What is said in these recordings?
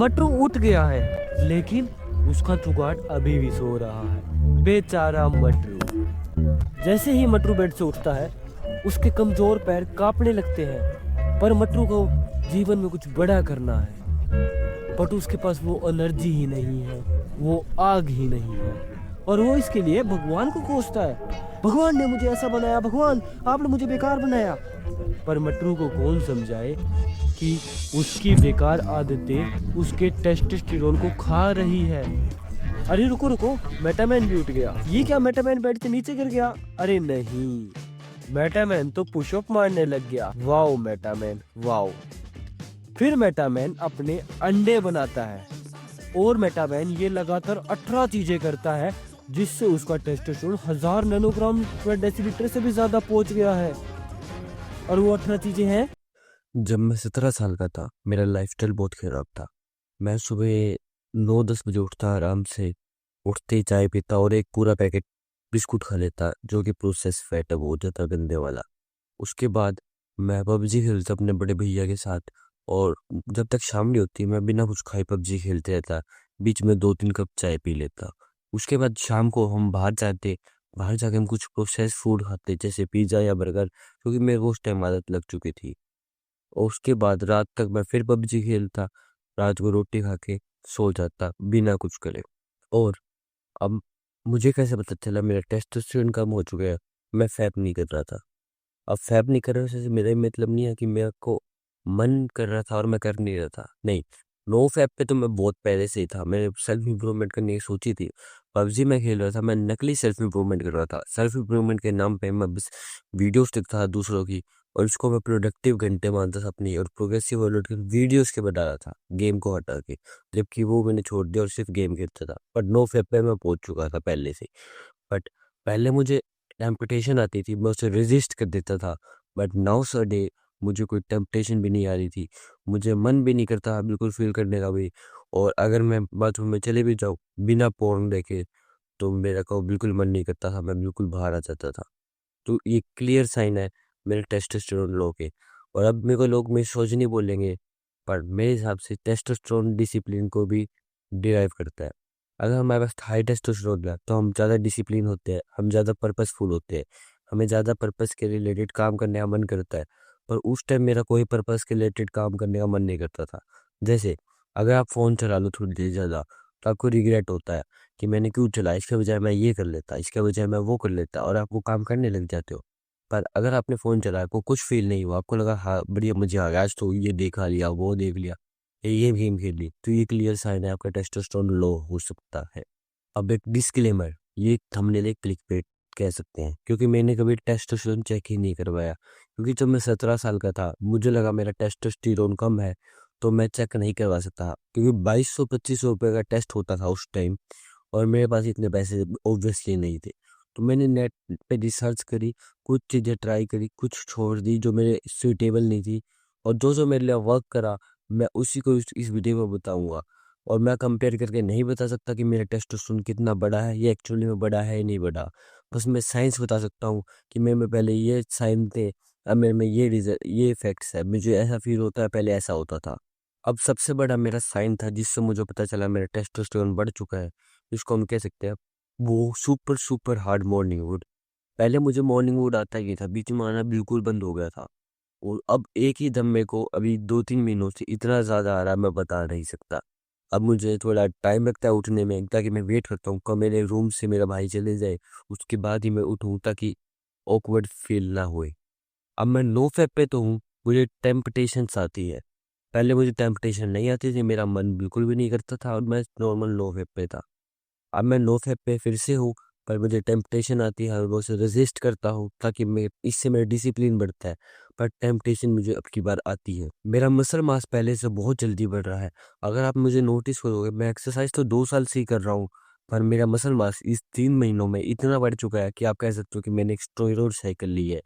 मटरू उठ गया है, लेकिन उसका जुगाड़ अभी भी सो रहा है। बेचारा मटरू। जैसे ही मटरू बेड से उठता है, उसके कमजोर पैर कांपने लगते हैं। पर मटरू को जीवन में कुछ बड़ा करना है, बट उसके पास वो एनर्जी ही नहीं है, वो आग ही नहीं है। और वो इसके लिए भगवान को कोसता है। भगवान ने मुझे ऐसा बनाया, भगवान आपने मुझे बेकार बनाया। पर मटरू को कौन समझाए कि उसकी बेकार आदतें उसके टेस्टोस्टेरोन को खा रही है। अरे रुको रुको, मेटामैन भी उठ गया। ये क्या, मेटामैन बेड से नीचे गिर गया? अरे नहीं, मेटामैन तो पुशअप मारने लग गया। Wow Metaman, wow. फिर मेटामैन अपने अंडे बनाता है, और मेटामैन ये लगातार 18 चीजें करता है, जिससे उसका टेस्टोस्टेरोन 1000 नैनोग्राम पर डेसीलीटर से भी ज्यादा पहुंच गया है। और वो 18 चीजें हैं। जब मैं 17 साल का था, मेरा लाइफस्टाइल बहुत खराब था। मैं सुबह 9-10 बजे उठता, आराम से उठते ही चाय पीता और एक पूरा पैकेट बिस्कुट खा लेता, जो कि प्रोसेस फैट है, बहुत ज़्यादा गंदे वाला। उसके बाद मैं पबजी खेलता अपने बड़े भैया के साथ, और जब तक शाम नहीं होती मैं बिना कुछ खाए पबजी खेलते रहता। बीच में 2-3 कप चाय पी लेता। उसके बाद शाम को हम बाहर जाते, बाहर जाके हम कुछ प्रोसेस फूड खाते, जैसे पिज़्ज़ा या बर्गर, क्योंकि मेरे को उस टाइम आदत लग चुकी थी। और उसके बाद रात तक मैं फिर पबजी खेलता, रात को रोटी खा के सो जाता बिना कुछ करे। और अब मुझे कैसे पता चला मेरा टेस्टोस्टेरोन कम हो चुका है? मैं फैप नहीं कर रहा था। अब फैप नहीं कर रहा से मेरा ये मतलब नहीं है कि मेरे को मन कर रहा था और मैं कर नहीं रहा था, नहीं। नो फैप पे तो मैं बहुत पहले से ही था। मैंने सेल्फ इम्प्रूवमेंट करने की सोची थी। पबजी में खेल रहा था, मैं नकली सेल्फ इम्प्रूवमेंट कर रहा था। सेल्फ इम्प्रूवमेंट के नाम पे मैं बस वीडियोस देखता था दूसरों की, और उसको मैं प्रोडक्टिव घंटे मानता था अपनी, और प्रोग्रेसिव वर्ल्ड के वीडियोस के बता रहा था, गेम को हटा के। जबकि वो मैंने छोड़ दिया और सिर्फ गेम खेलता था। बट नो फैप पे मैं पहुंच चुका था पहले से। बट पहले मुझे टेम्पटेशन आती थी, मैं उसे रेजिस्ट कर देता था। बट नाउ सर डे मुझे कोई टेम्पटेशन भी नहीं आ रही थी। मुझे मन भी नहीं करता बिल्कुल फील करने का भी। और अगर मैं बाथरूम में चले भी जाऊँ बिना पोर्न देखे, तो मेरा को बिल्कुल मन नहीं करता था, मैं बिल्कुल बाहर आ जाता था। तो ये क्लियर साइन है मेरे टेस्टोस्टेरोन लो के। और अब मेरे को लोग मिसोजिनी बोलेंगे, पर मेरे हिसाब से टेस्टोस्टेरोन डिसिप्लिन को भी डिराइव करता है। अगर हमारे पास हाई टेस्टोस्टेरोन है तो हम ज़्यादा डिसिप्लिन होते हैं, हम ज़्यादा पर्पसफुल होते हैं, हमें ज़्यादा पर्पस के रिलेटेड काम करने का मन करता है। पर उस टाइम मेरा कोई पर्पस के रिलेटेड काम करने का मन नहीं करता था। जैसे अगर आप फ़ोन चला लो थोड़ी देर ज़्यादा, तो आपको रिग्रेट होता है कि मैंने क्यों चलाया, इसके बजाय मैं ये कर लेता, इसके बजाय मैं वो कर लेता, और आप वो काम करने लग जाते हो। पर अगर आपने फ़ोन चलाया, आपको कुछ फ़ील नहीं हुआ, आपको लगा हाँ बढ़िया मज़ा आ गया, आज तो ये देखा लिया, वो देख लिया, ये गेम खेल ली, तो ये क्लियर साइन है आपका टेस्टोस्टेरोन लो हो सकता है। अब एक डिस्क्लेमर, ये थंबनेल एक क्लिकबेट कह सकते हैं, क्योंकि मैंने कभी टेस्टोस्टेरोन चेक ही नहीं करवाया। क्योंकि जब मैं 17 साल का था, मुझे लगा मेरा टेस्टोस्टेरोन कम है, तो मैं चेक नहीं करवा सकता, क्योंकि 2200-2500 रुपये का टेस्ट होता था उस टाइम, और मेरे पास इतने पैसे ऑब्वियसली नहीं थे। तो मैंने नेट पे रिसर्च करी, कुछ चीज़ें ट्राई करी, कुछ छोड़ दी जो मेरे सूटेबल नहीं थी, और जो जो मेरे लिए वर्क करा मैं उसी को इस वीडियो में बताऊंगा। और मैं कंपेयर करके नहीं बता सकता कि मेरा टेस्टोस्टेरोन कितना बड़ा है, ये एक्चुअली में बड़ा है या नहीं बड़ा। बस मैं साइंस बता सकता हूँ कि मेरे में पहले ये साइन थे, अब मेरे में ये रिजल्ट, ये इफेक्ट्स है, मुझे ऐसा फील होता है, पहले ऐसा होता था। अब सबसे बड़ा मेरा साइन था जिससे मुझे पता चला मेरा टेस्टोस्टेरोन बढ़ चुका है, जिसको हम कह सकते हैं वो super super hard morning would. पहले मुझे मॉर्निंग वुड आता ही नहीं था, बीच में आना बिल्कुल बंद हो गया था। और अब एक ही दम मेरे को अभी 2-3 महीनों से इतना ज़्यादा आ रहा है, मैं बता नहीं सकता। अब मुझे थोड़ा टाइम लगता है उठने में, ताकि मैं वेट करता हूँ कब मेरे रूम से मेरा भाई चले जाए, उसके बाद ही मैं उठूँ, ताकि ऑकवर्ड फील ना होए। अब मैं नो फैप पे तो हूँ, मुझे टेम्पटेशंस आती है। पहले मुझे टेम्पटेशन नहीं आती थी, मेरा मन बिल्कुल भी नहीं करता था, और मैं नॉर्मल नो फैप पे था। अब मैं नो फैप पे फिर से हूँ, पर मुझे टेम्पटेशन आती है और मैं उसे रेजिस्ट करता हूँ, ताकि मैं इससे मेरा डिसिप्लिन बढ़ता है। पर टेम्पटेशन मुझे अब की बार आती है। मेरा मसल मास पहले से बहुत जल्दी बढ़ रहा है। अगर आप मुझे नोटिस करोगे, मैं एक्सरसाइज तो 2 साल से ही कर रहा हूँ, पर मेरा मसल मास इस 3 महीनों में इतना बढ़ चुका है कि आप कह सकते हो कि मैंने एक स्टेरॉयड साइकिल ली है।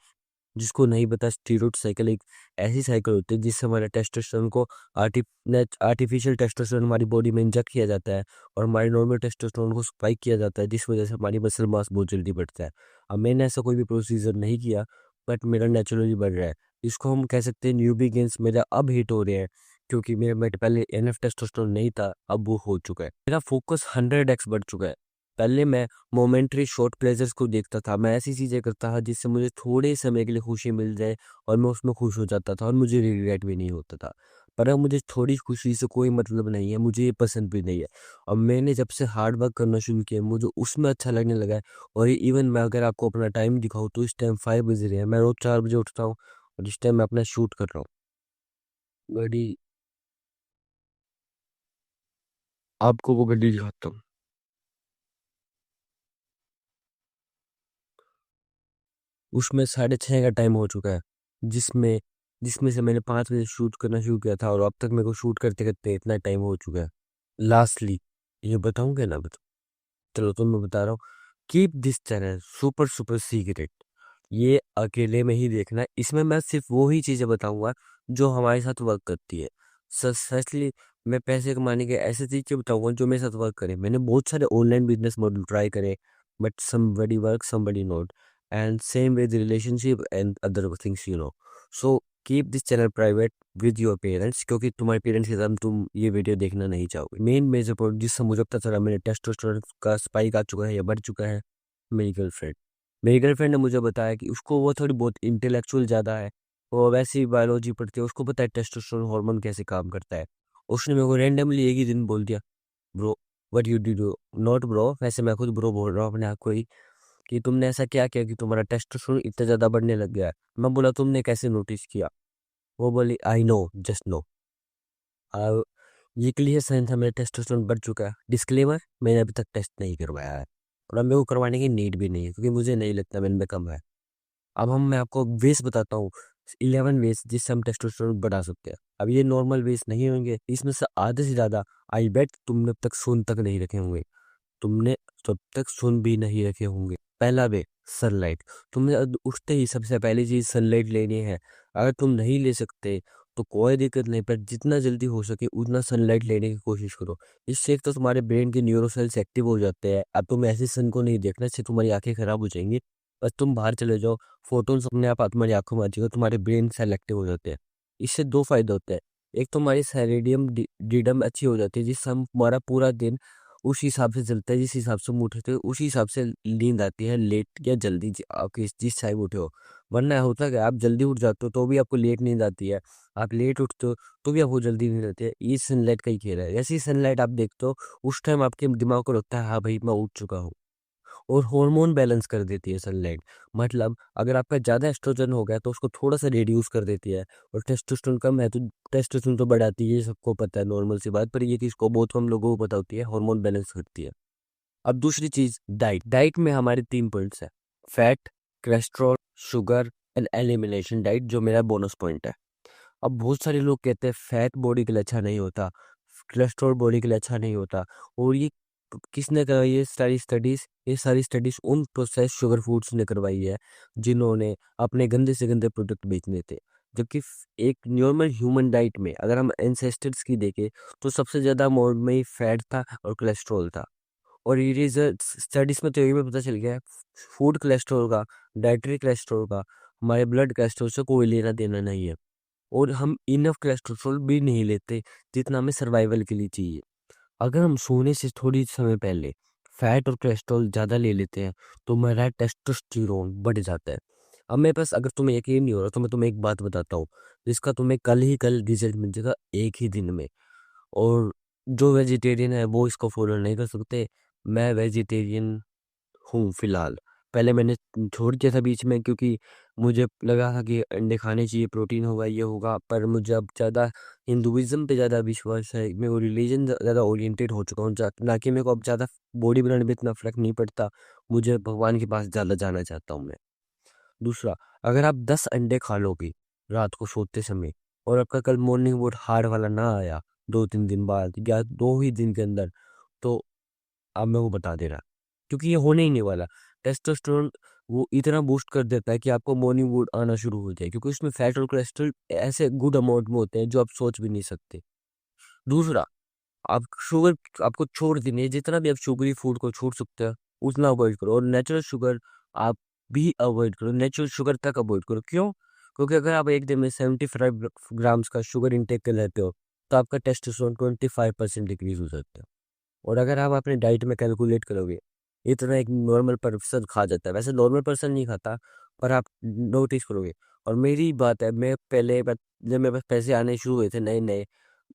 जिसको नहीं पता, स्टीरॉयड साइकिल एक ऐसी साइकिल होती है जिससे हमारे टेस्टोस्टेरोन को आर्टिफिशियल टेस्टोस्टेरोन हमारी बॉडी में इंजेक्ट किया जाता है, और हमारे नॉर्मल टेस्टोस्टेरोन को स्पाइक किया जाता है, जिस वजह से हमारी मसल मास बहुत जल्दी बढ़ता है। अब मैंने ऐसा कोई भी प्रोसीजर नहीं किया, बट मेरा नेचुरली बढ़ रहा है। इसको हम कह सकते हैं न्यूबी गेंस मेरा अब हिट हो रहे हैं, क्योंकि मेरे में पहले एनएफ टेस्टोस्टेरोन नहीं था, अब वो हो चुका है। मेरा फोकस 100x बढ़ चुका है। पहले मैं मोमेंट्री शॉर्ट प्लेजर्स को देखता था, मैं ऐसी चीज़ें करता था जिससे मुझे थोड़े समय के लिए खुशी मिल जाए और मैं उसमें खुश हो जाता था और मुझे रिग्रेट भी नहीं होता था। पर अब मुझे थोड़ी खुशी से कोई मतलब नहीं है, मुझे ये पसंद भी नहीं है। और मैंने जब से हार्ड वर्क करना शुरू किया मुझे उसमें अच्छा लगने लगा है। और इवन मैं अगर आपको अपना टाइम दिखाऊँ तो इस टाइम 5 बज रहे हैं, मैं रोज़ 4 बजे उठता हूँ और इस टाइम मैं अपना शूट कर रहा हूँ। गाड़ी, आपको वो गाड़ी दिखाता हूँ। उसमें 6:30 का टाइम हो चुका है, जिसमें जिसमें से मैंने 5 बजे शूट करना शुरू किया था और अब तक मेरे को शूट करते-करते इतना टाइम हो चुका है। लास्टली ये बताऊँ क्या ना बताऊँ? चलो तो मैं बता रहा हूँ, keep this channel super super secret. ये अकेले में ही देखना है, इसमें मैं सिर्फ़ वो ही चीज़ें बताऊँगा जो हमारे साथ वर्क करती है। सचली मैं पैसे कमाने के ऐसे तरीके बताऊँगा जो मेरे साथ वर्क करें। मैंने बहुत सारे ऑनलाइन बिज़नेस मॉडल ट्राई करे, but somebody work somebody not, and same with relationship and other things. So keep this channel private with your parents, क्योंकि तुम्हारे पेरेंट्स के साथ तुम ये वीडियो देखना नहीं चाहोगे। मेन मेजर पॉइंट जिससे मुझे पता चला मेरे टेस्टोस्टेरोन का स्पाइक आ चुका है या बढ़ चुका है, मेरी गर्लफ्रेंड। मेरी गर्लफ्रेंड ने मुझे बताया कि उसको वो थोड़ी बहुत इंटेलेक्चुअल ज़्यादा है, वो वैसे ही बायोलॉजी पढ़ती है, उसको पता है टेस्टोस्टेरोन हार्मोन कैसे काम करता है। उसने मेरे को रैंडमली एक ही दिन बोल दिया, bro what you did, not bro, वैसे मैं खुद ब्रो बोल रहा हूँ अपने आप को ही, कि तुमने ऐसा क्या किया कि तुम्हारा टेस्टोस्टेरोन इतना ज़्यादा बढ़ने लग गया है। मैं बोला तुमने कैसे नोटिस किया? वो बोली आई नो, जस्ट नो। ये क्लियर साइन था मेरा टेस्टोस्टेरोन बढ़ चुका है। डिस्क्लेमर, मैंने अभी तक टेस्ट नहीं करवाया है और अब मेरे को करवाने की नीड भी नहीं है, क्योंकि मुझे नहीं लगता मेरे में कम है। अब मैं आपको वेज बताता हूँ, 11 वेज जिससे हम टेस्टोस्टेरोन बढ़ा सकते हैं। अब ये नॉर्मल वेज नहीं होंगे, इसमें से आधे से ज़्यादा आई बेट तुमने अब तक सुन तक नहीं रखे होंगे, तुमने तब तक सुन भी नहीं रखे होंगे। पहला वे, सनलाइट। तुम्हें उठते ही सबसे पहली चीज़ सनलाइट लेनी है। अगर तुम नहीं ले सकते तो कोई दिक्कत नहीं, पर जितना जल्दी हो सके उतना सनलाइट लेने की कोशिश करो। इससे एक तो तुम्हारे ब्रेन के न्यूरोसेल्स एक्टिव हो जाते हैं। अब तुम ऐसे सन को नहीं देखना, इससे तुम्हारी आंखें खराब हो जाएंगी। बस तुम बाहर चले जाओ, फोटोन्स अपने आप तुम्हारी आंखों में आ जाएगा, तुम्हारे ब्रेन सेल एक्टिव हो जाते हैं। इससे दो फायदे होते हैं। एक तो हमारी सेरेडियम डिडम अच्छी हो जाती है, जिससे हमारा पूरा दिन उस हिसाब से चलता है, जिस हिसाब से हम उठे थे उस हिसाब से नींद आती है, लेट या जल्दी, आप जिस टाइम उठे हो। वरना होता क्या, आप जल्दी उठ जाते हो तो भी आपको लेट नींद आती है, आप लेट उठते हो तो भी आपको जल्दी नींद आती है। ये सनलाइट का ही खेल है। जैसे ही सनलाइट आप देखते हो उस टाइम आपके दिमाग को लगता है हाँ भाई मैं उठ चुका हूँ। और हार्मोन बैलेंस कर देती है सनलाइट। मतलब अगर आपका ज़्यादा एस्ट्रोजन हो गया तो उसको थोड़ा सा रिड्यूस कर देती है, और टेस्टोस्टेरोन कम है तो टेस्टोस्टेरोन तो बढ़ाती है, ये सबको पता है, नॉर्मल सी बात। पर ये चीज़ को बहुत कम लोगों को पता होती है, हार्मोन बैलेंस करती है। अब दूसरी चीज़, डाइट। डाइट में हमारे 3 पॉइंट्स हैं, fat, cholesterol, sugar and elimination diet, जो मेरा बोनस पॉइंट है। अब बहुत सारे लोग कहते हैं फैट बॉडी के लिए अच्छा नहीं होता, कोलेस्ट्रॉल बॉडी के लिए अच्छा नहीं होता, और ये किसने कराई ये सारी स्टडीज़? ये सारी स्टडीज़ उन प्रोसेस्ड शुगर फूड्स ने करवाई है जिन्होंने अपने गंदे से गंदे प्रोडक्ट बेचने थे। जबकि एक नॉर्मल ह्यूमन डाइट में अगर हम एंसेस्टर्स की देखें तो सबसे ज़्यादा अमाउंट में ही फैट था और कोलेस्ट्रॉल था। और ये रिजल्ट स्टडीज़ में तो ये भी पता चल गया है, फूड कोलेस्ट्रॉल का, डाइटरी कोलेस्ट्रॉल का हमारे ब्लड कोलेस्ट्रॉल से कोई लेना देना नहीं है। और हम इनफ कोलेस्ट्रॉल भी नहीं लेते जितना हमें सर्वाइवल के लिए चाहिए। अगर हम सोने से थोड़ी समय पहले फैट और कोलेस्ट्रॉल ज़्यादा ले लेते हैं तो हमारा टेस्टोस्टेरोन बढ़ जाता है। अब मेरे पास, अगर तुम्हें यकीन नहीं हो रहा तो मैं तुम्हें एक बात बताता हूँ, जिसका तुम्हें कल ही कल रिजल्ट मिल जाएगा, एक ही दिन में। और जो वेजिटेरियन है वो इसको फॉलो नहीं कर सकते। मैं वेजिटेरियन हूँ फिलहाल। पहले मैंने छोड़ दिया था बीच में, क्योंकि मुझे लगा था कि अंडे खाने चाहिए, प्रोटीन होगा, ये होगा। पर मुझे अब ज़्यादा हिंदुइज़्म पे ज़्यादा विश्वास है, मैं वो रिलीजन ज़्यादा ओरिएंटेड हो चुका हूँ, ना कि मेरे को अब ज़्यादा बॉडी बनाने में इतना फ़र्क नहीं पड़ता। मुझे भगवान के पास ज़्यादा जाना चाहता हूँ मैं। दूसरा, अगर आप 10 अंडे खा लोगे रात को सोते समय और आपका कल मॉर्निंग वोट हार्ड वाला ना आया 2-3 दिन बाद या 2 ही दिन के अंदर, तो अब मैं वो बता दे रहा, क्योंकि ये होने ही नहीं वाला। टेस्टोस्टेरोन वो इतना बूस्ट कर देता है कि आपको मॉर्निंग वुड आना शुरू हो जाए, क्योंकि उसमें फैट और कोलेस्ट्रॉल ऐसे गुड अमाउंट में होते हैं जो आप सोच भी नहीं सकते। दूसरा, आप शुगर आपको छोड़ देनी है, जितना भी आप शुगरी फूड को छोड़ सकते हो उतना अवॉइड करो, और नेचुरल शुगर आप भी अवॉइड करो, नेचुरल शुगर तक अवॉइड करो। क्यों? क्योंकि अगर आप एक दिन में 75 ग्राम्स का शुगर इंटेक कर लेते हो तो आपका टेस्टोस्टेरोन 25% डिक्रीज हो जाता है। और अगर आप अपने डाइट में कैलकुलेट करोगे, इतना एक नॉर्मल पर्सन खा जाता है, वैसे नॉर्मल पर्सन नहीं खाता, पर आप नोटिस करोगे। और मेरी बात है, मैं पहले जब मेरे पास पैसे आने शुरू हुए थे नए नए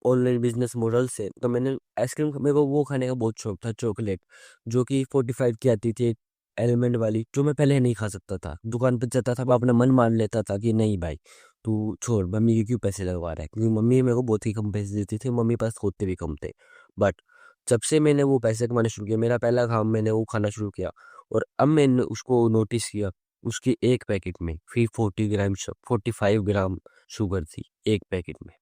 ऑनलाइन बिजनेस मॉडल से, तो मैंने आइसक्रीम, मेरे को वो खाने का बहुत शौक था, चॉकलेट, जो कि 45 की आती थी, एलिमेंट वाली, जो मैं पहले नहीं खा सकता था। दुकान पर जाता था, मैं अपना मन मान लेता था कि नहीं भाई, तू छोड़, मम्मी के क्यों पैसे लगवा रहा है, क्योंकि मम्मी मेरे को बहुत ही कम पैसे देती थी, मम्मी पास होते भी कम थे। बट जब से मैंने वो पैसे कमाने शुरू किया, मेरा पहला काम मैंने वो खाना शुरू किया, और अब मैंने उसको नोटिस किया, उसकी एक पैकेट में फिर 40 ग्राम 45 ग्राम शुगर थी एक पैकेट में।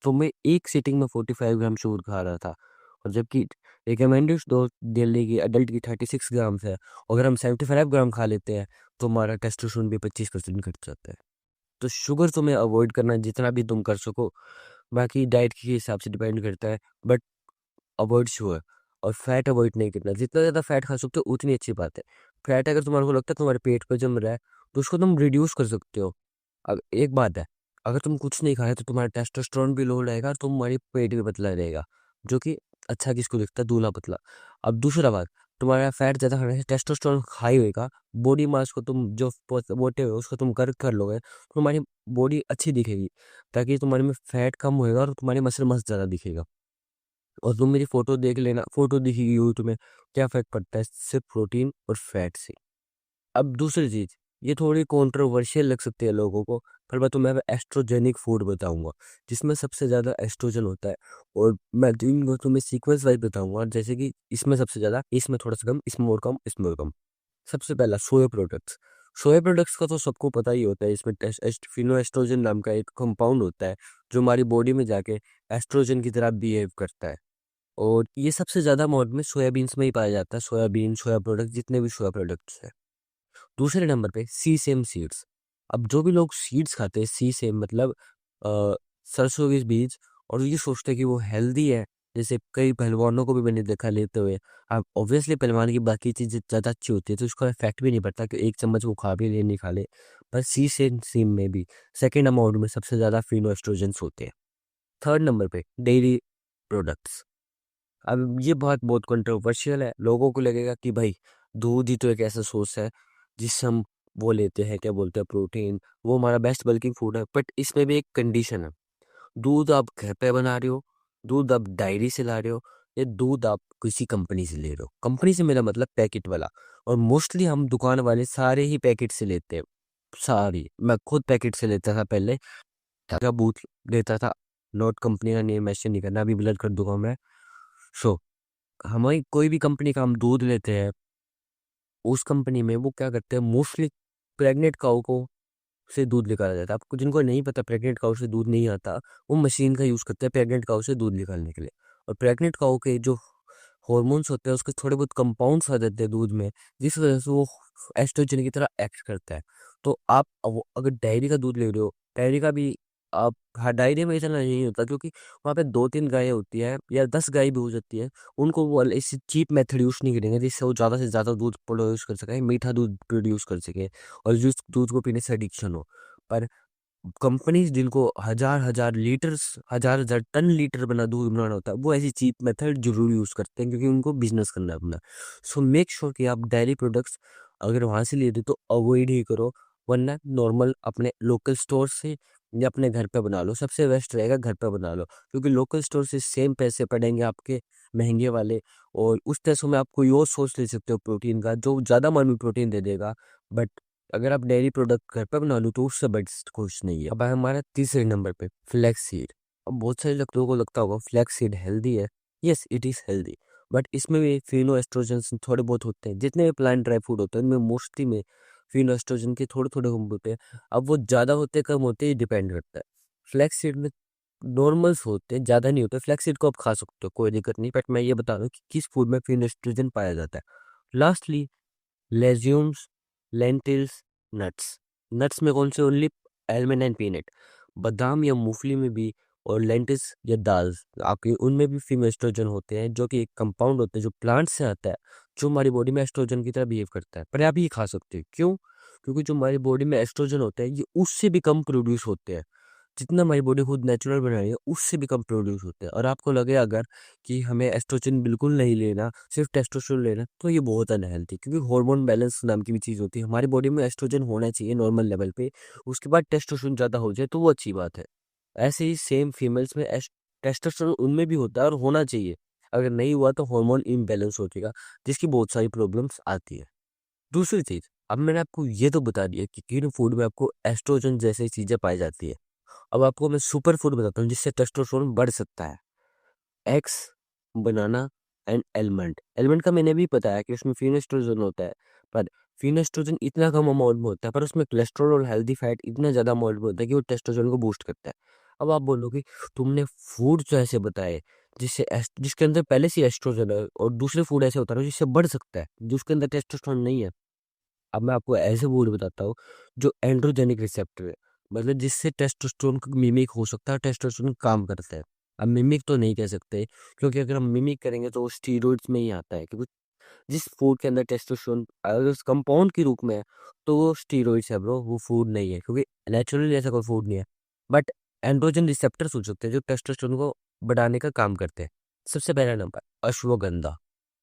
तो मैं एक सीटिंग में 45 ग्राम शुगर खा रहा था, और जबकि रिकमेंडेड डोज डेली की अडल्ट की 36 ग्राम है। अगर हम 75 ग्राम खा लेते हैं तो हमारा टेस्टोस्टेरोन भी 25% घट जाता है। तो शुगर तुम्हें अवॉइड करना जितना भी तुम कर सको, बाकी डाइट के हिसाब से डिपेंड करता है, बट अवॉइड शुगर। और फैट अवॉइड नहीं करना, जितना ज़्यादा फैट खा सकते हो उतनी अच्छी बात है। फैट अगर तुम्हारे को लगता है तुम्हारे पेट पर जम रहा है, तो उसको तुम रिड्यूस कर सकते हो। अब एक बात है, अगर तुम कुछ नहीं खा रहे तो तुम्हारा टेस्टोस्टेरोन भी लो रहेगा और तुम्हारी पेट भी पतला रहेगा, जो कि अच्छा किसको दिखता है, दूल्हा पतला। अब दूसरा बात, तुम्हारा फैट ज़्यादा खाने से टेस्टोस्टेरोन हाई होएगा, बॉडी मास को तुम जो मोटे हो उसको तुम कर लोगे, तो तुम्हारी बॉडी अच्छी दिखेगी, ताकि तुम्हारे में फैट कम होएगा और तुम्हारी मसल मास ज़्यादा दिखेगा। और तुम मेरी फोटो देख लेना, फोटो दिखेगी हुई तुम्हें, क्या फर्क पड़ता है सिर्फ प्रोटीन और फैट से। अब दूसरी चीज, ये थोड़ी कंट्रोवर्शियल लग सकती है लोगों को, पर मैं तुम्हें एस्ट्रोजेनिक फूड बताऊंगा, जिसमें सबसे ज्यादा एस्ट्रोजन होता है। और मैं इनको तुम्हें सीक्वेंस वाइज बताऊंगा, जैसे कि इसमें सबसे ज्यादा, इसमें थोड़ा सा कम, इसमें और कम, इसमें और कम। सबसे पहला सोया प्रोडक्ट्स। सोया प्रोडक्ट्स का तो सबको पता ही होता है, इसमें फिनो एस्ट्रोजन नाम का एक कंपाउंड होता है, जो हमारी बॉडी में जाके एस्ट्रोजन की तरह बिहेव करता है। और ये सबसे ज़्यादा अमाउंट में सोयाबीन्स में ही पाया जाता है, सोयाबीन, सोया प्रोडक्ट, जितने भी सोया प्रोडक्ट्स हैं। दूसरे नंबर पे सी सेम सीड्स। अब जो भी लोग सीड्स खाते हैं, सी सेम मतलब अ, सरसों के बीज, और ये सोचते हैं कि वो हेल्दी है, जैसे कई पहलवानों को भी मैंने देखा लेते हुए। अब ऑब्वियसली पहलवान की बाकी चीज़ें ज़्यादा अच्छी होती है, तो उसका इफेक्ट भी नहीं पड़ता कि एक चम्मच वो खा भी ले नहीं खा ले। पर सी सेम सीम में भी सेकेंड अमाउंट में सबसे ज़्यादा फिनो एस्ट्रोजेंस होते हैं। थर्ड नंबर पे डेयरी प्रोडक्ट्स। अब ये बात बहुत कंट्रोवर्शियल है, लोगों को लगेगा कि भाई दूध ही तो एक ऐसा सोर्स है जिससे हम वो लेते हैं, क्या बोलते हैं, प्रोटीन, वो हमारा बेस्ट बल्किंग फूड है। बट इसमें भी एक कंडीशन है, दूध आप घर पे बना रहे हो, दूध आप डायरी से ला रहे हो, या दूध आप किसी कंपनी से ले रहे हो। कंपनी से मेरा मतलब पैकेट वाला, और मोस्टली हम दुकान वाले सारे ही पैकेट से लेते हैं, सारी। मैं खुद पैकेट से लेता था पहले, का बूथ लेता था, नोट कंपनी का नेम मेंशन नहीं करना, अभी ब्लर कर दूंगा मैं। सो हमारी कोई भी कंपनी का हम दूध लेते हैं, उस कंपनी में वो क्या करते हैं, मोस्टली प्रेग्नेंट काऊ को से दूध निकाला जाता है। आपको जिनको नहीं पता प्रेग्नेंट काऊ से दूध नहीं आता, वो मशीन का यूज़ करते हैं प्रेग्नेंट काऊ से दूध निकालने के लिए। और प्रेग्नेंट काऊ के जो हॉर्मोन्स होते हैं, उसके थोड़े बहुत कंपाउंड्स आ जाते हैं दूध में, जिस वजह से वो एस्ट्रोजन की तरह एक्ट करता है। तो आप अगर डायरी का दूध ले रहे हो, डायरी का भी आप, हाँ, डायरी में इतना नहीं होता, क्योंकि वहाँ पे 2-3 गायें होती है या 10 गाय भी हो जाती है। उनको वो इस चीप मेथड यूज़ नहीं करेंगे जिससे वो ज़्यादा से ज़्यादा दूध प्रोड्यूस कर सके, मीठा दूध प्रोड्यूस कर सके, और जिस दूध को पीने से एडिक्शन हो। पर कंपनीज जिनको हजार हजार लीटर्स, हजार हजार टन लीटर बना दूध बनाना होता है, वो ऐसी चीप मेथड जरूर यूज करते हैं, क्योंकि उनको बिजनेस करना है अपना। सो मेक श्योर कि आप डेयरी प्रोडक्ट्स अगर वहां से लेते तो अवॉइड ही करो, वरना नॉर्मल अपने लोकल स्टोर से या अपने घर पे बना लो, सबसे बेस्ट रहेगा घर पे बना लो, क्योंकि लोकल स्टोर से सेम पैसे पड़ेंगे आपके महंगे वाले, और उस पैसों में आप कोई और सोर्स ले सकते हो प्रोटीन का, जो ज़्यादा मानू प्रोटीन दे देगा। बट अगर आप डेयरी प्रोडक्ट घर पे बना लो तो उससे बेस्ट कुछ नहीं है। अब है हमारा तीसरे नंबर पे फ्लैक्स सीड। अब बहुत सारे लोगों को लगता होगा फ्लैक्स सीड हेल्दी है। Yes, it is healthy, but इसमें भी फिनो एस्ट्रोजन थोड़े बहुत होते हैं। जितने भी प्लांट ड्राई फ्रूट होते हैं उनमें मोस्टली में फिनो एस्ट्रोजन के थोड़े थोड़े कम होते हैं। अब वो ज़्यादा होते कम होते ही डिपेंड करता है। फ्लैक्स सीड में नॉर्मल्स होते हैं, ज़्यादा नहीं होते। फ्लैक्स सीड को आप खा सकते हो, कोई दिक्कत नहीं, बट मैं ये बता रहा हूँ कि किस फूड में फिनो एस्ट्रोजन पाया जाता है। Lastly legumes, lentils, nuts. Nuts में कौन से, ओनली एलमंड एंड पीनट। बादाम या मूंगफली में भी, और लेंटिल्स या दाल आपके, उनमें भी फीमेल एस्ट्रोजन होते हैं, जो कि एक कंपाउंड होते हैं जो प्लांट से आता है, जो हमारी बॉडी में एस्ट्रोजन की तरह बिहेव करता है। पर आप ये खा सकते हैं, क्यों? क्योंकि जो हमारी बॉडी में एस्ट्रोजन होता है ये उससे भी कम प्रोड्यूस होते हैं। जितना हमारी बॉडी खुद नेचुरल बना रही है उससे भी कम प्रोड्यूस होते हैं। और आपको लगे अगर कि हमें एस्ट्रोजन बिल्कुल नहीं लेना, सिर्फ टेस्टोस्टेरोन लेना, तो ये बहुत अनहेल्थी, क्योंकि हार्मोन बैलेंस नाम की भी चीज़ होती है। हमारी बॉडी में एस्ट्रोजन होना चाहिए नॉर्मल लेवल पे, उसके बाद टेस्टोस्टेरोन ज़्यादा हो जाए तो वो अच्छी बात है। ऐसे ही सेम फीमेल्स में टेस्टोस्टेरोन उनमें भी होता है और होना चाहिए। अगर नहीं हुआ तो हार्मोन इम्बैलेंस हो जाएगा, जिसकी बहुत सारी प्रॉब्लम्स आती है। दूसरी चीज़, अब मैंने आपको ये तो बता दिया कि किन फूड में आपको एस्ट्रोजन जैसी चीज़ें पाई जाती है। अब आपको मैं सुपर फूड बताता हूँ जिससे टेस्टोस्टेरोन बढ़ सकता है। Eggs, banana and almond. Almond का मैंने भी बताया कि उसमें फिनेस्ट्रोजन होता है, पर फिनेस्ट्रोजन इतना कम अमाउंट में होता है, पर उसमें कोलेस्ट्रॉल और हेल्दी फैट इतना ज़्यादा अमाउंट में होता है कि वो टेस्टोस्टेरोन को बूस्ट करता है। अब आप बोलोगे तुमने फूड जो ऐसे बताए जिसके अंदर पहले से एस्ट्रोजन है, और दूसरे फूड ऐसे होता है जिससे बढ़ सकता है, जिसके अंदर टेस्टोस्टेरोन नहीं है। अब मैं आपको ऐसे फूड बताता हूँ जो एंड्रोजेनिक रिसेप्टर है, मतलब जिससे टेस्टोस्टेरोन का मिमिक हो सकता है, टेस्टोस्टेरोन काम करता है। अब मिमिक तो नहीं कह सकते, क्योंकि अगर हम मिमिक करेंगे तो वो स्टीरॉइड्स में ही आता है, क्योंकि जिस फूड के अंदर टेस्टोस्टेरोन अगर उस कंपाउंड के रूप में है तो वो स्टीरॉइड्स है ब्रो, वो फूड नहीं है, क्योंकि नेचुरली ऐसा कोई फूड नहीं है। बट एंड्रोजन रिसेप्टर्स हो सकते हैं जो टेस्टोस्टेरोन को बढ़ाने का काम करते हैं। सबसे पहला नंबर अश्वगंधा,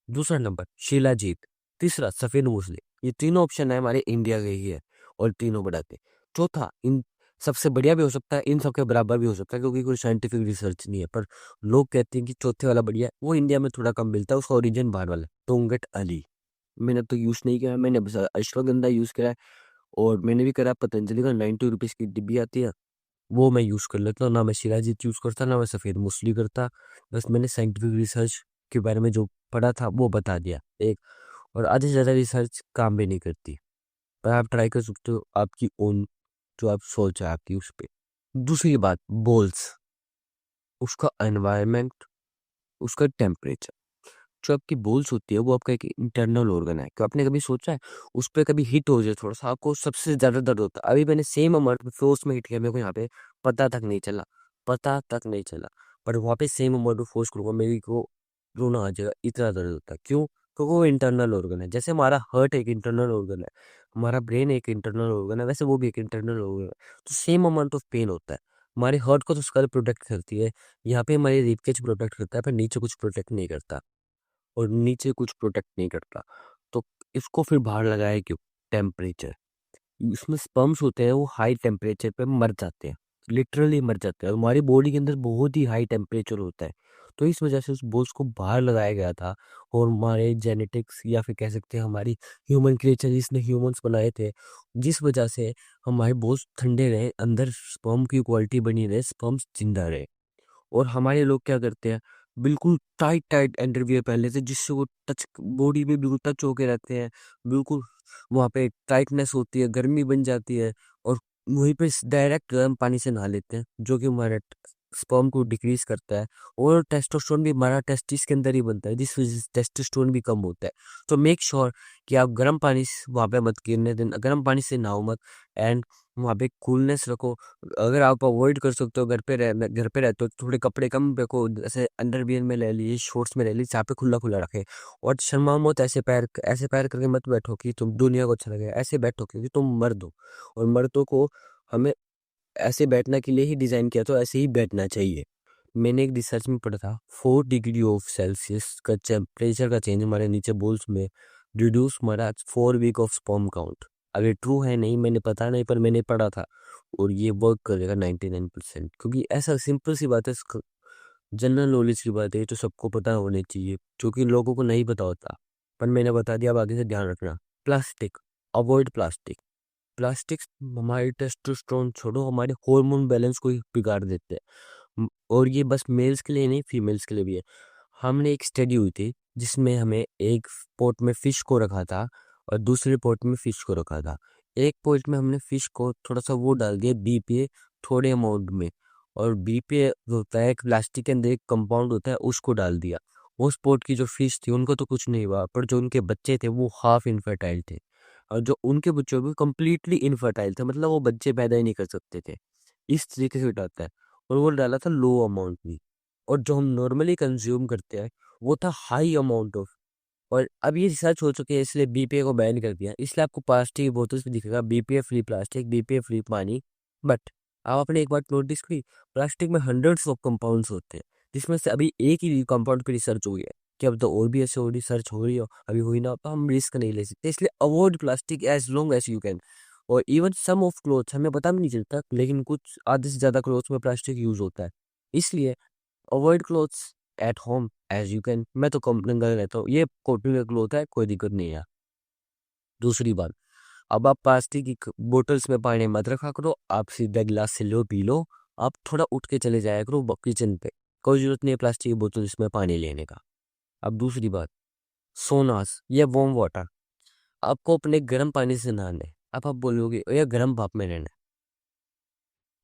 दूसरा नंबर शिलाजीत, तीसरा सफेद मूसली। ये तीनों ऑप्शन है हमारे इंडिया के ही है और तीनों बढ़ाते हैं। चौथा इन सबसे बढ़िया भी हो सकता है, इन सबके बराबर भी हो सकता है, क्योंकि कोई साइंटिफिक रिसर्च नहीं है, पर लोग कहते हैं कि चौथे वाला बढ़िया है। वो इंडिया में थोड़ा कम मिलता है, उसका ओरिजिन बाहर वाला है, टोंगट अली। मैंने तो यूज़ नहीं किया, मैंने बस अश्वगंधा यूज़ करा है। और मैंने भी करा पतंजलि का 90 रुपीज़ की डिब्बी आती है, वो मैं यूज़ कर लेता हूँ। ना मैं शिलाजीत यूज़ करता, ना मैं सफ़ेद मूसली करता। बस मैंने साइंटिफिक रिसर्च के बारे में जो पढ़ा था वो बता दिया एक। और आधे से ज़्यादा रिसर्च काम भी नहीं करती, पर आप ट्राई कर सकते हो आपकी ओन जो आप सोच है आपकी उस पे। दूसरी बात बोल्स, उसका एनवायरनमेंट, उसका टेम्परेचर। जो आपकी बोल्स होती है वो आपका एक इंटरनल ऑर्गन है। क्या आपने कभी सोचा है उस पे कभी हिट हो जाए थोड़ा सा आपको सबसे ज़्यादा दर्द होता है? अभी मैंने सेम अमाउंट में फोर्स में हिट किया, मेरे को यहाँ पे पता तक नहीं चला, पता तक नहीं चला। पर वहाँ पे सेम अमाउंट में फोर्स करूँगा मेरे को रोना आ जाएगा, इतना दर्द होता है। क्यों? क्योंकि वो इंटरनल ऑर्गन है। जैसे हमारा हार्ट एक इंटरनल ऑर्गन है, हमारा ब्रेन एक इंटरनल ऑर्गन है, वैसे वो भी एक इंटरनल ऑर्गन है। तो सेम अमाउंट ऑफ पेन होता है। हमारे हार्ट को तो स्कल प्रोटेक्ट करती है, यहाँ पे हमारी रिबकेज प्रोटेक्ट करता है, पर नीचे कुछ प्रोटेक्ट नहीं करता, और नीचे कुछ प्रोटेक्ट नहीं करता। तो इसको फिर बाहर लगाया क्यों? टेम्परेचर। इसमें स्पर्म्स होते हैं वो हाई टेम्परेचर पे मर जाते हैं, लिटरली मर जाते हैं। और हमारी बॉडी के अंदर बहुत ही हाई टेम्परेचर होता है, तो इस वजह से उस बोल्स को बाहर लगाया गया था। और हमारे जेनेटिक्स या फिर कह सकते हैं हमारी ह्यूमन क्रिएचर जिसने ह्यूमंस बनाए थे, जिस वजह से हमारे बोल्स ठंडे रहे, अंदर स्पर्म की क्वालिटी बनी रहे, स्पर्म्स जिंदा रहे। और हमारे लोग क्या करते हैं, बिल्कुल टाइट टाइट अंडरवियर पहन लेते हैं जिससे वो टच बॉडी में बिल्कुल टच होके रहते हैं, बिल्कुल वहाँ पे टाइटनेस होती है, गर्मी बन जाती है। और वहीं पे डायरेक्ट गर्म पानी से नहा लेते हैं, जो कि हमारे स्पर्म को डिक्रीज करता है। और टेस्टोस्टेरोन भी हमारा टेस्टिस के अंदर ही बनता है, जिस वजह से टेस्टोस्टेरोन भी कम होता है। तो मेक श्योर कि आप गर्म पानी वहाँ पे मत गिरने दें, गर्म पानी से नहाओ मत। एंड वहाँ पे कूलनेस रखो। अगर आप अवॉइड कर सकते हो, घर पे रहते हो तो थोड़े कपड़े कम रखो, जैसे अंडरवियर में ले लीजिए, शॉर्ट्स में ले लीजिए, जहाँ पे खुला खुला रखे। और शर्माओ मत, ऐसे पैर करके मत बैठो कि तुम दुनिया को अच्छा लगे, ऐसे बैठो क्योंकि तुम मर्द हो। और मर्दों को हमें ऐसे बैठने के लिए ही डिजाइन किया, तो ऐसे ही बैठना चाहिए। मैंने एक रिसर्च में पढ़ा था 4 डिग्री ऑफ सेल्सियस का टेम्परेचर का चेंज हमारे नीचे बोल्स में रिड्यूस हमारा 4 वीक ऑफ स्पर्म काउंट। अगर ट्रू है नहीं मैंने पता नहीं, पर मैंने पढ़ा था। और ये वर्क करेगा 99%, क्योंकि ऐसा सिंपल सी बात है, जनरल नॉलेज की बात है, तो सबको पता होनी चाहिए, जो कि लोगों को नहीं पता होता। पर मैंने बता दिया, अब आगे से ध्यान रखना। Plastic, avoid plastic. प्लास्टिक हमारे टेस्टोस्टेरोन छोड़ो, हमारे हार्मोन बैलेंस को ही बिगाड़ देते हैं। और ये बस मेल्स के लिए नहीं, फीमेल्स के लिए भी है। हमने एक स्टडी हुई थी जिसमें हमें एक पॉट में फिश को रखा था और दूसरे पॉट में फिश को रखा था। एक पॉट में हमने फिश को थोड़ा सा वो डाल दिया बीपीए, थोड़े अमाउंट में। और बीपीए होता है एक प्लास्टिक के अंदर एक कंपाउंड होता है, उसको डाल दिया। उस पॉट की जो फिश थी उनको तो कुछ नहीं हुआ, पर जो उनके बच्चे थे वो हाफ इनफर्टाइल थे। और जो उनके बच्चे भी कम्प्लीटली इनफर्टाइल थे, मतलब वो बच्चे पैदा ही नहीं कर सकते थे। इस तरीके से डालता है। और वो डाला था लो अमाउंट में। और जो हम नॉर्मली कंज्यूम करते हैं वो था हाई अमाउंट ऑफ। और अब ये रिसर्च हो चुकी है, इसलिए बीपीए को बैन कर दिया। इसलिए आपको प्लास्टिक की बोतल में दिखेगा BPA free plastic, BPA free पानी। बट आप आपने एक बात नोटिस की, प्लास्टिक में हंड्रेड्स ऑफ कंपाउंड्स होते हैं, जिसमें से अभी एक ही कंपाउंड की रिसर्च हुई है। कि अब तो और भी ऐसे और रिसर्च हो रही हो, अभी हुई ना, तो हम रिस्क नहीं ले सकते, इसलिए avoid plastic as long as you can. और इवन सम ऑफ क्लोथ्स हमें पता भी नहीं चलता, लेकिन कुछ आधे से ज़्यादा क्लोथ्स में प्लास्टिक यूज होता है। इसलिए avoid clothes at home as you can. मैं तो कंपनी का रहता हूँ, ये कॉटन का क्लोथ है, कोई दिक्कत नहीं है। दूसरी बात, अब आप प्लास्टिक की बोतल्स में पानी मत रखा करो, आप सीधा गिलास से लो पी लो। आप थोड़ा उठ के चले जाया करो किचन पे, कोई जरूरत नहीं है प्लास्टिक की बोतल्स में पानी लेने का। अब दूसरी बात, सोनास या वार्म वाटर, आपको अपने गर्म पानी से नहाना है। अब आप बोलोगे या गर्म भाप में रहना है।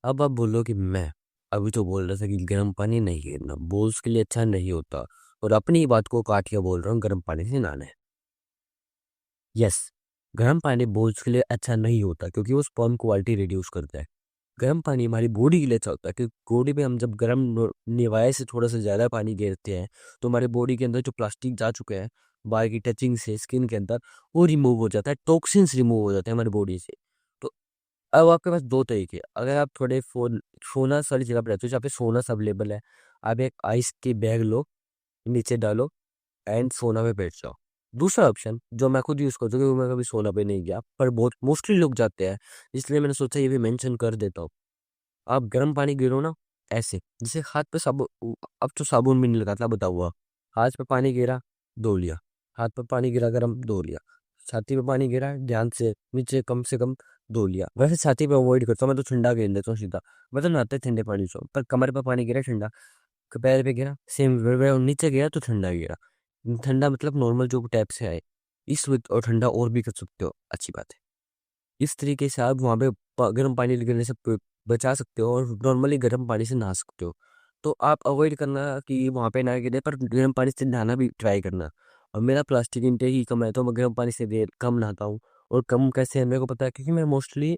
अब आप बोलो कि मैं अभी तो बोल रहा था कि गर्म पानी नहीं गिरना बोल्स के लिए अच्छा नहीं होता, और अपनी ही बात को काट के बोल रहा हूँ गर्म पानी से नहाना है। यस, गर्म पानी बोल्स के लिए अच्छा नहीं होता, क्योंकि वो स्पर्म क्वालिटी रिड्यूस करता है। गर्म पानी हमारी बॉडी के लिए अच्छा होता है, क्योंकि बॉडी में हम जब गर्म निवाए से थोड़ा सा ज़्यादा पानी गिरते हैं, तो हमारे बॉडी के अंदर जो प्लास्टिक जा चुके हैं बाहर की टचिंग से स्किन के अंदर, वो रिमूव हो जाता है, टॉक्सिन्स रिमूव हो जाते हैं हमारी बॉडी से। तो अब आपके पास दो तरीके हैं। अगर आप थोड़े सोना वाली जगह पर रहते हो जहाँ पे सोना अवेलेबल है, आप एक आइस की बैग लो, नीचे डालो एंड सोना पे बैठ जाओ। दूसरा ऑप्शन जो मैं खुद यूज़ करता हूँ, क्योंकि मैं कभी सोना पे नहीं गया, पर बहुत मोस्टली लोग जाते हैं, इसलिए मैंने सोचा ये भी मेंशन कर देता हूँ। आप गर्म पानी गिरो ना, ऐसे जैसे हाथ पे साबुन, अब तो साबुन भी नहीं लगाता बताओ आप। हाथ पे पानी गिरा, धो लिया। हाथ पे पानी गिरा गरम, धो लिया। छाती पे पानी गिरा, ध्यान से कम धो लिया। वैसे छाती पे अवॉइड करता हूँ, मैं तो ठंडा गिर देता हूँ सीधा। मैं तो नहाते ठंडे पानी से हूँ, पर कमर पे पानी गिरा ठंडा, पैर पे गिरा सेम, नीचे गया तो ठंडा गिरा। ठंडा मतलब नॉर्मल जो टैप से आए, इस और ठंडा और भी कर सकते हो, अच्छी बात है। इस तरीके से आप वहाँ पे गर्म पानी गिरने से बचा सकते हो, और नॉर्मली गर्म पानी से नहा सकते हो। तो आप अवॉइड करना कि वहाँ पे ना गिरे, पर गर्म पानी से नहाना भी ट्राई करना। और मेरा प्लास्टिक इंटेक ही कम है, तो मैं गर्म पानी से देर कम नहाता हूँ। और कम कैसे है मेरे को पता है, क्योंकि मैं मोस्टली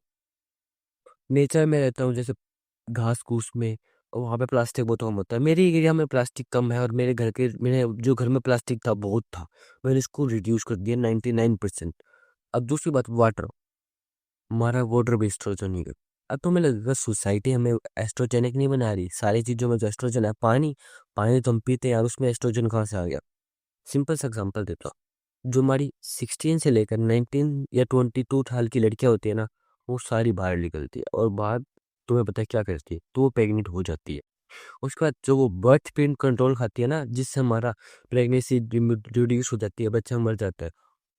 नेचर में रहता हूँ, जैसे घास फूस में, और वहाँ पे प्लास्टिक बहुत कम होता है। मेरे एरिया में प्लास्टिक कम है, और मेरे जो घर में प्लास्टिक था बहुत था, मैंने इसको रिड्यूस कर दिया 99%। अब दूसरी बात, वाटर, हमारा वाटर भी एस्ट्रोजन। अब तो मुझे लगेगा सोसाइटी हमें एस्ट्रोजेनिक नहीं बना रही, सारी चीज़ों में जो एस्ट्रोजन है, पानी पानी तो हम पीते हैं यार, उसमें एस्ट्रोजन कहाँ से आ गया। सिंपल सा एग्जांपल देता हूँ, जो हमारी 16 से लेकर 19 या 22 साल की लड़कियां होती है ना, वो सारी बाहर निकलती है, और बाहर तुम्हें पता है क्या करती है, तो वो प्रेग्नेंट हो जाती है। उसके बाद जो वो बर्थ पेन कंट्रोल खाती है ना, जिससे हमारा प्रेगनेंसी रिड्यूस हो जाती है, बच्चा मर जाता है।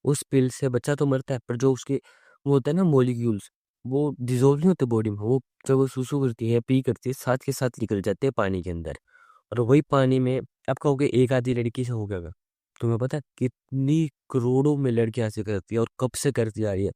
उस पिल से बच्चा तो मरता है, पर जो उसके वो होता है ना मॉलिक्यूल्स, वो डिजोल्व नहीं होते बॉडी में, वो जब वो सुसु करती है पी करती है, साथ के साथ निकल जाते हैं पानी के अंदर। और वही पानी में आप कहोगे एक आधी लड़की से हो गया। तुम्हें पता है कितनी करोड़ों में लड़कियां ऐसे करती है, और कब से करती आ रही है,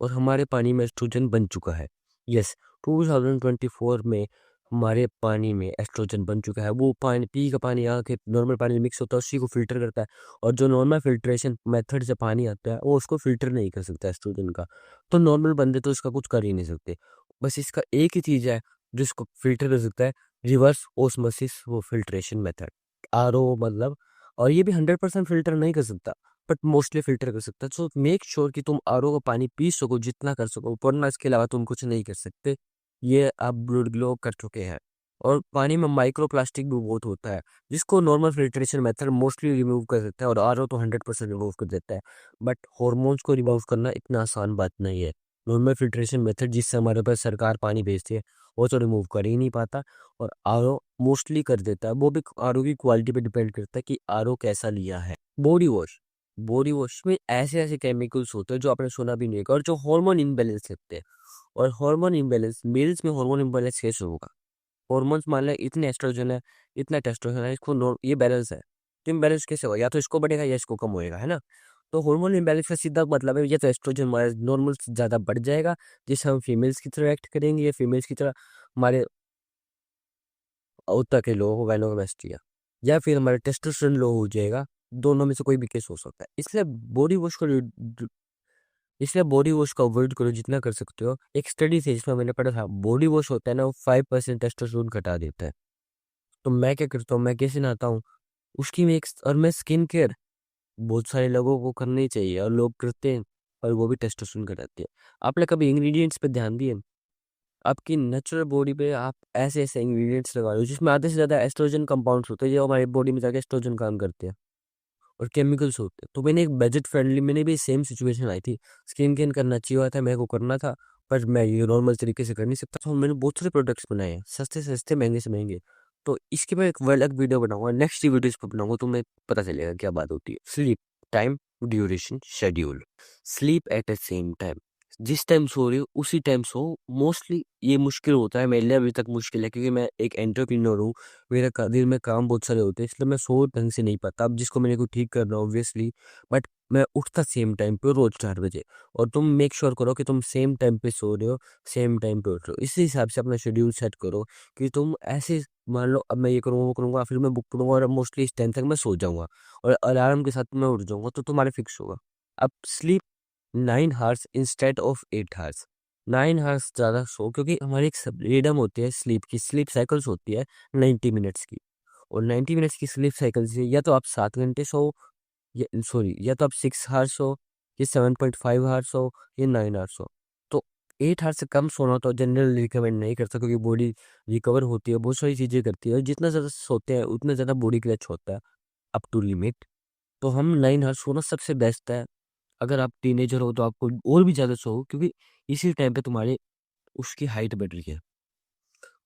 और हमारे पानी में एस्ट्रोजन बन चुका है। यस, 2024 में हमारे पानी में एस्ट्रोजन बन चुका है। वो पानी पी का पानी आके नॉर्मल पानी में मिक्स होता है, उसी को फिल्टर करता है, और जो नॉर्मल फिल्ट्रेशन मेथड से पानी आता है वो उसको फिल्टर नहीं कर सकता एस्ट्रोजन का। तो नॉर्मल बंदे तो इसका कुछ कर ही नहीं सकते। बस इसका एक ही चीज़ है जो इसको फिल्टर कर सकता है, रिवर्स ओस्मोसिस, वो फिल्ट्रेशन मेथड, आरओ मतलब। और ये भी 100% फिल्टर नहीं कर सकता, बट मोस्टली फिल्टर कर सकता है। सो मेक श्योर कि तुम आरओ का पानी पी सको जितना कर सको, वरना इसके अलावा तुम कुछ नहीं कर सकते। ये आप ब्लड ग्लो कर चुके हैं। और पानी में माइक्रो प्लास्टिक भी बहुत होता है, जिसको normal filtration method mostly remove कर देता है, और आरओ तो 100% रिमूव कर देता है। बट हॉर्मोन्स को रिमूव करना इतना आसान बात नहीं है। नॉर्मल फिल्ट्रेशन मेथड जिससे हमारे पास सरकार पानी भेजती है, वो तो रिमूव कर ही नहीं पाता, और आरओ मोस्टली कर देता है। वो भी आरओ की क्वालिटी पे डिपेंड करता है कि आरओ कैसा लिया है। बॉडी वॉश में ऐसे ऐसे केमिकल्स होते हैं जो आपने सुना भी नहीं होगा, और जो हार्मोन इम्बैलेंस लगते हैं। और हार्मोन इम्बैलेंस, मेल्स में हार्मोन इम्बैलेंस कैसे होगा? हॉर्मोन्स मान लें इतने एस्ट्रोजन है, इतना टेस्टोस्टेरोन है, ये बैलेंस है, तो इम्बैलेंस कैसे होगा? या तो इसको बढ़ेगा या इसको कम होएगा, है ना? तो हार्मोन इम्बैलेंस का सीधा मतलब है, या तो एस्ट्रोजन हमारा नॉर्मल से ज़्यादा बढ़ जाएगा, जिससे हम फीमेल्स की तरह एक्ट करेंगे, या फीमेल्स की तरह हमारे उत्तर के लो वैनोमेस्टिया, या फिर हमारा टेस्टोस्टेरोन लो हो जाएगा। दोनों में से कोई भी केस हो सकता है। बॉडी वॉश को इसलिए बॉडी वॉश का अवॉइड करो जितना कर सकते हो। एक स्टडी थी जिसमें मैंने पढ़ा था, बॉडी वॉश होता है ना, वो 5% टेस्टोस्टेरोन घटा देता है। तो मैं क्या करता हूँ, मैं कैसे नहाता हूँ उसकी में एक, और मैं स्किन केयर बहुत सारे लोगों को करनी चाहिए, और लोग करते हैं, और वो भी टेस्टोस्टेरोन घटाती है। आपने कभी इंग्रेडिएंट्स पे ध्यान दिए? आपकी नेचुरल बॉडी पे आप ऐसे ऐसे इंग्रेडिएंट्स लगा रहे हो जिसमें आधे से ज़्यादा एस्ट्रोजन कंपाउंड्स होते हैं जो हमारी बॉडी में जाके एस्ट्रोजन काम करते हैं और केमिकल्स होते हैं। तो मैंने एक बजट फ्रेंडली, मैंने भी सेम सिचुएशन आई थी, स्किन केयर करना चाहिए हुआ था, मेरे को करना था, पर मैं ये नॉर्मल तरीके से कर नहीं सकता। तो मैंने बहुत सारे प्रोडक्ट्स बनाए हैं, सस्ते से सस्ते, महंगे से महंगे। तो इसके मैं एक अलग वीडियो बनाऊंगा, नेक्स्ट वीडियो इस पर बनाऊंगा, तो मैं पता चलेगा क्या बात होती है। Sleep time, duration, schedule. Sleep at the same time, जिस टाइम सो रही हो उसी टाइम सो। मोस्टली ये मुश्किल होता है, मेरे लिए अभी तक मुश्किल है, क्योंकि मैं एक एंटरप्रेन्योर हूँ, मेरा दिन में काम बहुत सारे होते हैं, इसलिए मैं सो ढंग से नहीं पाता। अब जिसको मेरे को ठीक करना ऑब्वियसली, बट मैं उठता सेम टाइम पे रोज 4 बजे। और तुम मेक श्योर करो कि तुम सेम टाइम पे सो रहे हो, सेम टाइम पे उठ रहे हो। इसी हिसाब से अपना शेड्यूल सेट करो कि तुम ऐसे, मान लो अब मैं ये करूँगा वो करूँगा, फिर मैं बुक करूँगा और मोस्टली इस टाइम तक मैं सो जाऊंगा और अलार्म के साथ मैं उठ जाऊंगा, तो तुम्हारे फिक्स होगा। अब sleep 9 hours instead of 8 hours. 9 hours ज़्यादा सो, क्योंकि हमारी एक रिदम होती है स्लीप की, स्लीप साइकिल्स होती है 90 मिनट्स की। और 90 मिनट्स की स्लीप साइकिल से या तो आप 7 घंटे सो, या सॉरी, या तो आप 6 आवर्स हो, या 7.5 आवर्स हो, या 9 आवर्स हो। तो 8 आवर्स से कम सोना तो जनरली रिकमेंड नहीं करता, क्योंकि बॉडी रिकवर होती है, बहुत सारी चीज़ें करती है, और जितना ज़्यादा सोते हैं उतना ज़्यादा बॉडी के लिए अच्छा होता है, अप टू लिमिट। तो हम 9 आवर्स सोना सबसे बेस्ट है। अगर आप टीनेजर हो तो आपको और भी ज़्यादा सो, क्योंकि इसी टाइम पे तुम्हारे उसकी हाइट बढ़ रही है।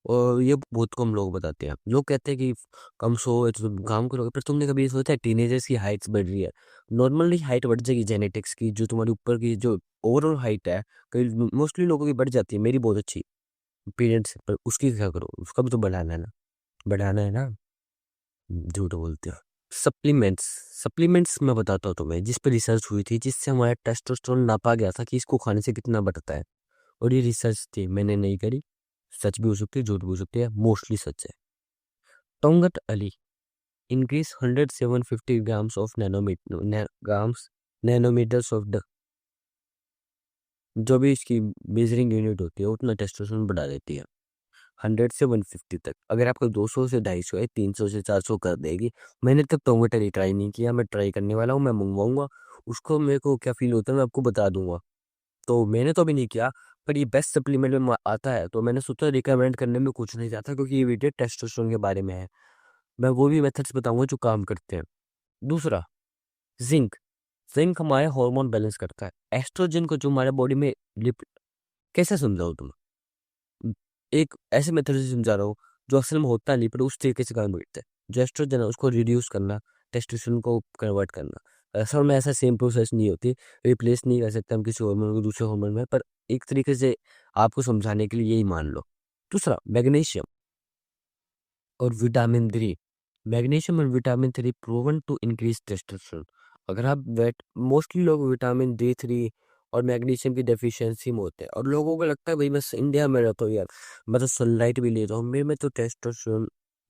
और ये बहुत कम लोग बताते हैं, लोग कहते हैं कि कम सो तो तुम काम करोगे, पर तुमने कभी ये सोचा है टीनेजर्स की हाइट्स बढ़ रही है? नॉर्मली हाइट बढ़ जाएगी जेनेटिक्स की, जो तुम्हारे ऊपर की जो ओवरऑल हाइट है, कई मोस्टली लोगों की बढ़ जाती है, मेरी बहुत अच्छी पेरेंट्स, पर उसकी क्या करो, उसका भी तो बढ़ाना है ना, बढ़ाना है ना। झूठ बोलते हो। सप्लीमेंट्स, सप्लीमेंट्स मैं बताता हूँ तुम्हें, जिस पे रिसर्च हुई थी, जिससे हमारा टेस्टोस्टेरोन नापा गया था कि इसको खाने से कितना बढ़ता है। और ये रिसर्च थी, मैंने नहीं करी, सच भी हो सकती है, झूठ भी हो सकती है, मोस्टली सच है। टोंगट Ali increase 100 750 grams of nanometers of the, जो भी इसकी मेजरिंग यूनिट होती है उतना टेस्टोस्टेरोन बढ़ा देती है 100 से 150 तक। अगर आपको 200 से 250 है, 300 से 400 कर देगी। मैंने तब टोंगट अली ट्राई नहीं किया, मैं ट्राई करने वाला हूँ, मैं मंगवाऊंगा उसको, मेरे को क्या फील होता है मैं आपको बता दूंगा। तो मैंने तो अभी नहीं किया, पर ये बेस्ट सप्लीमेंट में आता है, तो मैंने सोचा रिकमेंड करने में कुछ नहीं जाता, क्योंकि ये वीडियो टेस्टोस्टेरोन के बारे में है। मैं वो भी मेथड्स बताऊंगा जो काम करते हैं। दूसरा, जिंक। जिंक हमारे हार्मोन बैलेंस करता है, एस्ट्रोजन को जो हमारे बॉडी में लिप, कैसे समझाओ तुम, एक ऐसे मेथड से समझा रहा हूँ जो असल में होता नहीं, पर उस तरीके से काम करता है। जो एस्ट्रोजन है उसको रिड्यूस करना, टेस्टोस्टेरोन को कन्वर्ट करना। असल में ऐसा सेम प्रोसेस नहीं होती, रिप्लेस नहीं कर सकते हम किसी हार्मोन को दूसरे हार्मोन में, पर एक तरीके से आपको समझाने के लिए यही मान लो। दूसरा, मैग्नीशियम और विटामिन 3। मैग्नीशियम और vitamin 3 proven to increase testosterone. अगर आप वेट, मोस्टली लोग विटामिन D3 और मैग्नीशियम की डेफिशिएंसी में होते हैं, और लोगों को लगता है भाई मैं इंडिया में रहता हूँ यार, मैं तो सनलाइट भी ले रहा हूँ, मेरे में तो टेस्टोस्टेरोन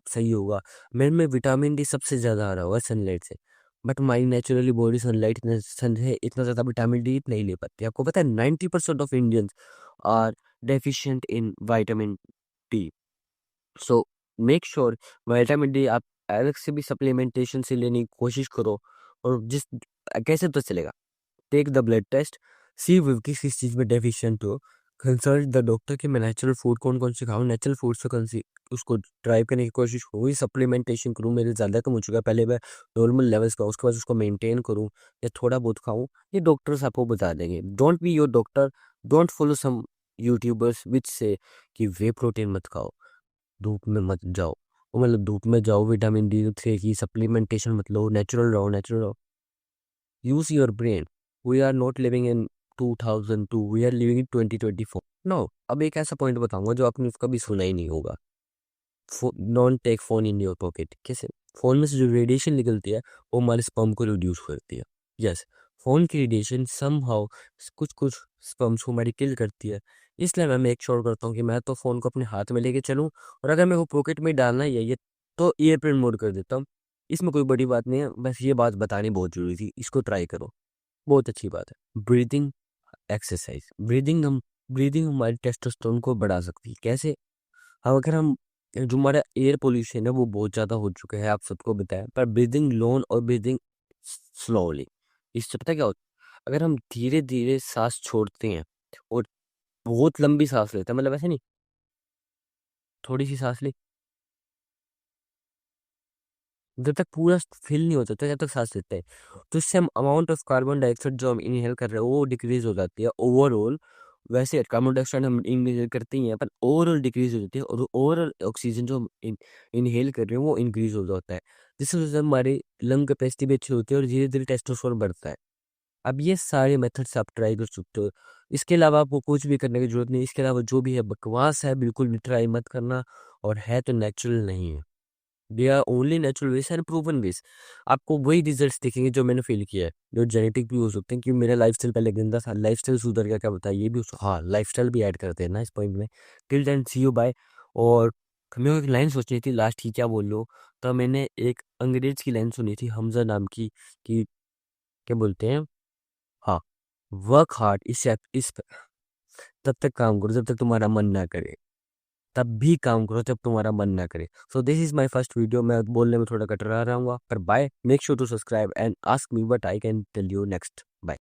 सही होगा, मेरे में विटामिन D सबसे ज़्यादा आ रहा होगा सनलाइट से। बट हमारी नेचुरली बॉडी सनलाइट इतना सन है, इतना ज़्यादा विटामिन D नहीं ले पाती। आपको पता है 90% of Indians are deficient in vitamin D। So make sure vitamin D आप अलग से भी सप्लीमेंटेशन से लेने की कोशिश करो। और जिस, कैसे तो चलेगा, टेक द ब्लड टेस्ट, सी विव किस चीज़ में डेफिशिएंट हो, कंसल्ट द डॉक्टर कि मैं नेचुरल फूड कौन कौन से खाऊं, नेचुरल फूड से कौन सी उसको ड्राइव करने की कोशिश करूँ, सप्लीमेंटेशन करूँ, मेरे ज़्यादा कम हो चुका है, पहले मैं नॉर्मल लेवल्स का, उसके बाद उसको मेंटेन करूँ या थोड़ा बहुत खाऊं, ये डॉक्टर्स आपको बता देंगे। Don't be your doctor, don't follow some YouTubers which से कि वे प्रोटीन मत खाओ, धूप में मत जाओ, वो मतलब धूप में जाओ, विटामिन D3 की सप्लीमेंटेशन मत लो, नेचुरल रहो, नेचुरल रहो। Use your brain, we are not living in 2002, we are living in 2024। No, अब एक ऐसा पॉइंट बताऊंगा जो आपने कभी सुना ही नहीं होगा। Non tech phone in your pocket. कैसे? फोन में से जो रेडिएशन निकलती है वो हमारे स्पर्म को रिड्यूस करती है। यस, फोन की रेडिएशन समहाउ कुछ कुछ स्पर्म्स को हमारी किल करती है। इसलिए मैं मेक श्योर करता हूँ कि मैं तो फोन को अपने हाथ में लेके चलूँ, और अगर मेरे को पॉकेट में डालना ही है ये, तो एयरप्लेन मोड कर देता हूँ। इसमें कोई बड़ी बात नहीं है, बस ये बात बतानी बहुत जरूरी थी, इसको ट्राई करो, बहुत अच्छी बात है। ब्रीदिंग एक्सरसाइज, ब्रीदिंग हमारे टेस्टोस्टेरोन को बढ़ा सकती है। कैसे? हाँ, अगर हम, जो हमारा एयर पोल्यूशन है वो बहुत ज़्यादा हो चुका है, आप सबको बताया, पर ब्रीदिंग लोन और ब्रीदिंग स्लोली, इससे पता है क्या होता है? अगर हम धीरे धीरे सांस छोड़ते हैं और बहुत लंबी सांस लेते हैं, मतलब ऐसे नहीं, थोड़ी सी सांस ली, जब तक पूरा फिल नहीं होता तब तक सांस लेते हैं, तो इससे हम अमाउंट ऑफ कार्बन डाइऑक्साइड जो हम इनहेल कर रहे हैं वो डिक्रीज हो जाती है ओवरऑल। वैसे कार्बन डाइऑक्साइड हम इनहेल करते ही हैं पर ओवरऑल डिक्रीज हो जाती है, और ओवरऑल ऑक्सीजन जो हम इनहेल कर रहे हैं वो इंक्रीज हो जाता है, जिसकी वजह से हमारी लंग कैपेसिटी भी अच्छी होती है और धीरे धीरे टेस्टोस्टेरोन बढ़ता है। अब ये सारे मेथड्स आप ट्राई कर सकते हो, इसके अलावा आपको कुछ भी करने की जरूरत नहीं, इसके अलावा जो भी है बकवास है, बिल्कुल भी ट्राई मत करना, और है तो नेचुरल नहीं है। They are only natural ways and proven ways. आपको वही रिजल्ट्स दिखेंगे जो मैंने फील किया है, जो जेनेटिक भी हो सकते हैं, क्योंकि मेरा लाइफस्टाइल पहले गंदा था, लाइफस्टाइल सुधर गया, क्या बताया ये भी हाँ लाइफस्टाइल भी ऐड करते हैं ना इस पॉइंट में। Till then see you bye. और मेरे को एक लाइन सोचनी थी लास्ट की क्या बोल लो, तो मैंने एक अंग्रेज की लाइन सुनी थी हमजा नाम की, कि क्या बोलते हैं, हाँ, वर्क हार्ड इस तब तक काम करो जब तक तुम्हारा मन ना करे, तब भी काम करो जब तुम्हारा मन ना करे। So this is my first video, मैं बोलने में थोड़ा कटरा रहा हूँ, पर bye, make sure to subscribe and ask me what I can tell you next. Bye.